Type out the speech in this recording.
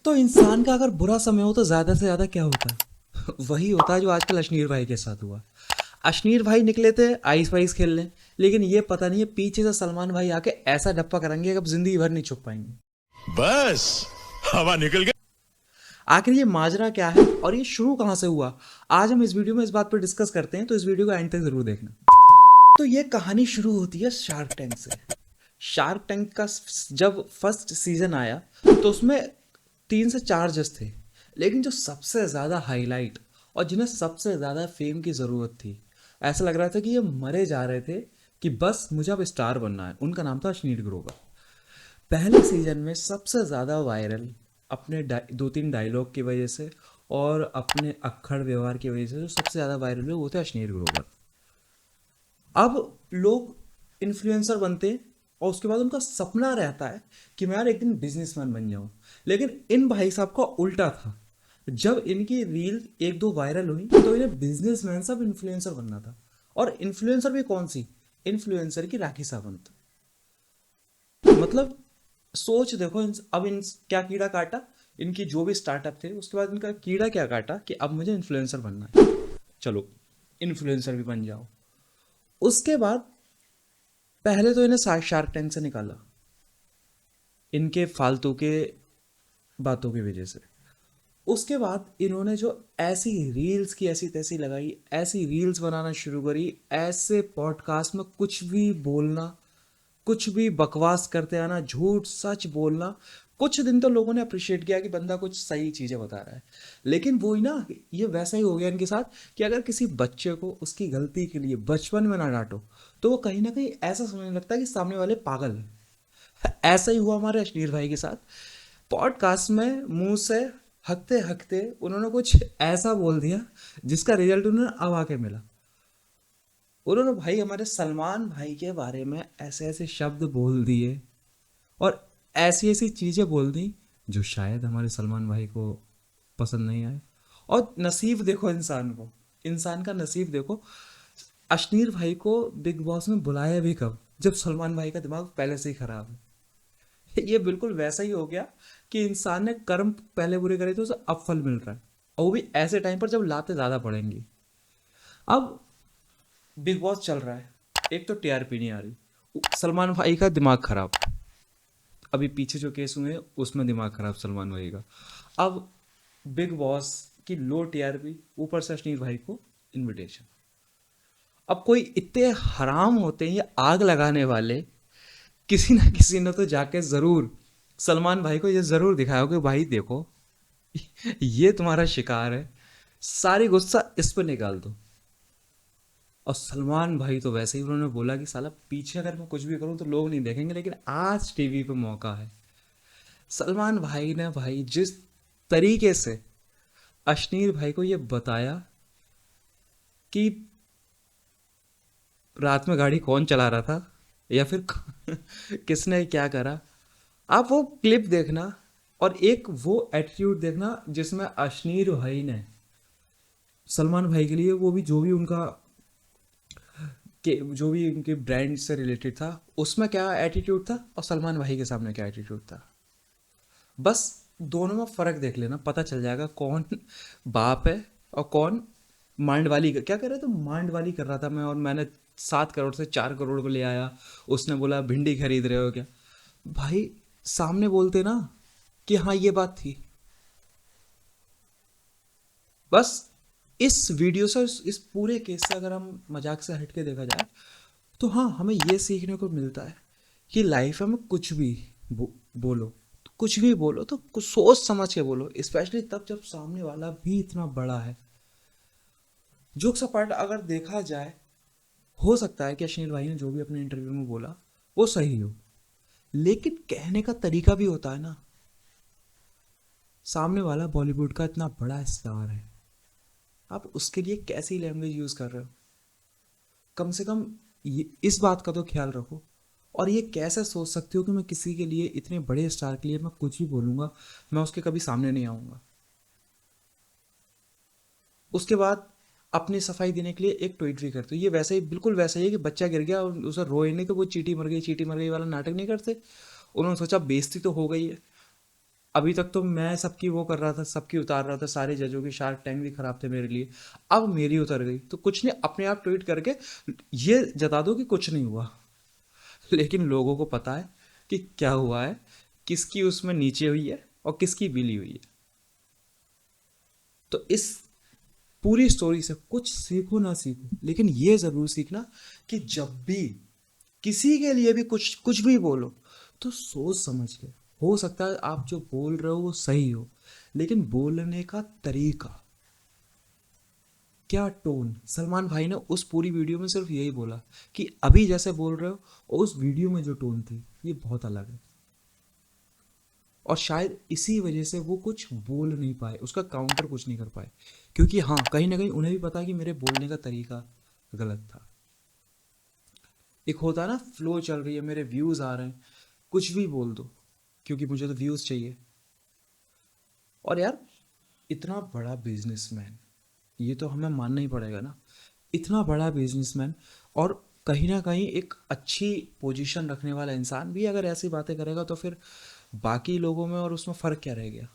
तो इंसान का अगर बुरा समय हो तो ज़्यादा से ज़्यादा क्या होता है? वही होता है जो आजकल अश्नीर भाई के साथ हुआ। अश्नीर भाई निकले थे आइस वाइस खेलने, लेकिन ये पता नहीं है पीछे से सलमान भाई आके ऐसा डप्पा करेंगे कि अब जिंदगी भर नहीं छुप पाएंगे। बस हवा निकल गई। आखिर ये माजरा क्या है और ये शुरू कहाँ से हुआ, आज हम इस वीडियो में इस बात पर डिस्कस करते हैं, तो इस वीडियो को एंड तक जरूर देखना। तो ये कहानी शुरू होती है शार्क टैंक से। शार्क टैंक का जब फर्स्ट सीजन आया तो उसमें 3 से 4 जज थे, लेकिन जो सबसे ज़्यादा हाईलाइट और जिन्हें सबसे ज़्यादा फेम की ज़रूरत थी, ऐसा लग रहा था कि ये मरे जा रहे थे कि बस मुझे अब स्टार बनना है, उनका नाम था अश्नीर ग्रोवर। पहले सीजन में सबसे ज़्यादा वायरल अपने 2-3 डायलॉग की वजह से और अपने अक्खड़ व्यवहार की वजह से जो सबसे ज़्यादा वायरल हुए वो थे अश्नीर ग्रोवर। अब लोग इन्फ्लुएंसर बनते हैं और उसके बाद उनका सपना रहता है कि मैं यार एक दिन बिजनेसमैन बन जाऊं, लेकिन इन भाई साहब का उल्टा था। जब इनकी रील एक दो वायरल हुई तो इन्हें बिजनेसमैन सब इन्फ्लुएंसर बनना था। और इन्फ्लुएंसर भी कौन सी, इन्फ्लुएंसर की राखी सावंत। मतलब सोच देखो अब इन क्या कीड़ा काटा, इनकी जो भी स्टार्टअप थे उसके बाद इनका कीड़ा क्या काटा कि अब मुझे इन्फ्लुएंसर बनना है, चलो इन्फ्लुएंसर भी बन जाओ। उसके बाद पहले तो इन्हें शार्क टैंक से निकाला इनके फालतू के बातों की वजह से। उसके बाद इन्होंने जो ऐसी रील्स की ऐसी तैसी लगाई, ऐसी रील्स बनाना शुरू करी, ऐसे पॉडकास्ट में कुछ भी बोलना, कुछ भी बकवास करते आना, झूठ सच बोलना। कुछ दिन तो लोगों ने अप्रिशिएट किया कि बंदा कुछ सही चीज़ें बता रहा है, लेकिन वही ना, ये वैसा ही हो गया इनके साथ कि अगर किसी बच्चे को उसकी गलती के लिए बचपन में ना डांटो तो वो कहीं ना कहीं ऐसा समझने लगता है कि सामने वाले पागल हैं। ऐसा ही हुआ हमारे अश्नीर भाई के साथ। पॉडकास्ट में मुंह से हकते हकते उन्होंने कुछ ऐसा बोल दिया जिसका रिजल्ट उन्हें अब आके मिला। उन्होंने भाई हमारे सलमान भाई के बारे में ऐसे ऐसे शब्द बोल दिए और ऐसी ऐसी चीज़ें बोल दी जो शायद हमारे सलमान भाई को पसंद नहीं आए। और नसीब देखो इंसान को, इंसान का नसीब देखो, अश्नीर भाई को बिग बॉस में बुलाया भी कब, जब सलमान भाई का दिमाग पहले से ही खराब है। ये बिल्कुल वैसा ही हो गया कि इंसान ने कर्म पहले बुरे करे थे, उसे अब फल मिल रहा है, और वो भी ऐसे टाइम पर जब लाते ज़्यादा पड़ेंगी। अब बिग बॉस चल रहा है, एक तो टीआरपी नहीं आ रही, सलमान भाई का दिमाग खराब, अभी पीछे जो केस हुए हैं उसमें दिमाग खराब सलमान भाई का। अब बिग बॉस की लो टीआरपी, ऊपर से अश्नीर भाई को इनविटेशन। अब कोई इतने हराम होते हैं ये आग लगाने वाले, किसी ना किसी ने तो जाके जरूर सलमान भाई को ये जरूर दिखाया हो कि भाई देखो ये तुम्हारा शिकार है, सारी गुस्सा इस पर निकाल दो। और सलमान भाई तो वैसे ही उन्होंने बोला कि साला पीछे अगर मैं कुछ भी करूं तो लोग नहीं देखेंगे, लेकिन आज टीवी पे मौका है। सलमान भाई ने भाई जिस तरीके से अश्नीर भाई को ये बताया कि रात में गाड़ी कौन चला रहा था या फिर किसने क्या करा, आप वो क्लिप देखना और एक वो एटीट्यूड देखना जिसमें अश्नीर भाई ने सलमान भाई के लिए, वो भी जो भी उनका के जो भी उनके ब्रांड से रिलेटेड था उसमें क्या एटीट्यूड था और सलमान भाई के सामने क्या एटीट्यूड था। बस दोनों में फ़र्क देख लेना, पता चल जाएगा कौन बाप है और कौन मांड वाली। क्या कर रहे थे, मांड वाली कर रहा था मैं, और मैंने 7 करोड़ से 4 करोड़ को ले आया, उसने बोला भिंडी खरीद रहे हो क्या। भाई सामने बोलते ना कि हाँ ये बात थी। बस इस वीडियो से, इस पूरे केस से अगर हम मजाक से हट के देखा जाए तो हाँ हमें ये सीखने को मिलता है कि लाइफ में कुछ भी बोलो, कुछ भी बोलो तो कुछ सोच समझ के बोलो, स्पेशली तब जब सामने वाला भी इतना बड़ा है। जोक्स अपार्ट अगर देखा जाए, हो सकता है कि अश्नील भाई ने जो भी अपने इंटरव्यू में बोला वो सही हो, लेकिन कहने का तरीका भी होता है ना। सामने वाला बॉलीवुड का इतना बड़ा स्टार है, आप उसके लिए कैसी लैंग्वेज यूज़ कर रहे हो, कम से कम इस बात का तो ख्याल रखो। और ये कैसे सोच सकते हो कि मैं किसी के लिए, इतने बड़े स्टार के लिए मैं कुछ भी बोलूँगा, मैं उसके कभी सामने नहीं आऊँगा। उसके बाद अपनी सफाई देने के लिए एक ट्वीट भी करते हो, ये वैसे ही बिल्कुल वैसा ही है कि बच्चा गिर गया और उसे रोए नहीं तो वो चीटी मर गई वाला नाटक नहीं करते। उन्होंने सोचा बेइज्जती तो हो गई है, अभी तक तो मैं सबकी वो कर रहा था, सबकी उतार रहा था, सारे जजों की शार्क टैंक भी खराब थे मेरे लिए। अब मेरी उतर गई तो कुछ नहीं, अपने आप ट्वीट करके ये जता दो कि कुछ नहीं हुआ। लेकिन लोगों को पता है कि क्या हुआ है, किसकी उसमें नीचे हुई है और किसकी बिली हुई है। तो इस पूरी स्टोरी से कुछ सीखो ना सीखो, लेकिन ये जरूर सीखना कि जब भी किसी के लिए भी कुछ कुछ भी बोलो तो सोच समझ के। हो सकता है आप जो बोल रहे हो वो सही हो, लेकिन बोलने का तरीका, क्या टोन। सलमान भाई ने उस पूरी वीडियो में सिर्फ यही बोला कि अभी जैसे बोल रहे हो और उस वीडियो में जो टोन थी ये बहुत अलग है। और शायद इसी वजह से वो कुछ बोल नहीं पाए, उसका काउंटर कुछ नहीं कर पाए, क्योंकि हाँ कहीं ना कहीं उन्हें भी पता कि मेरे बोलने का तरीका गलत था। एक होता है ना, फ्लो चल रही है, मेरे व्यूज आ रहे हैं, कुछ भी बोल दो क्योंकि मुझे तो व्यूज चाहिए। और यार, इतना बड़ा बिजनेसमैन, ये तो हमें मानना ही पड़ेगा ना, इतना बड़ा बिजनेसमैन और कहीं ना कहीं एक अच्छी पोजीशन रखने वाला इंसान भी अगर ऐसी बातें करेगा तो फिर बाकी लोगों में और उसमें फ़र्क क्या रह गया।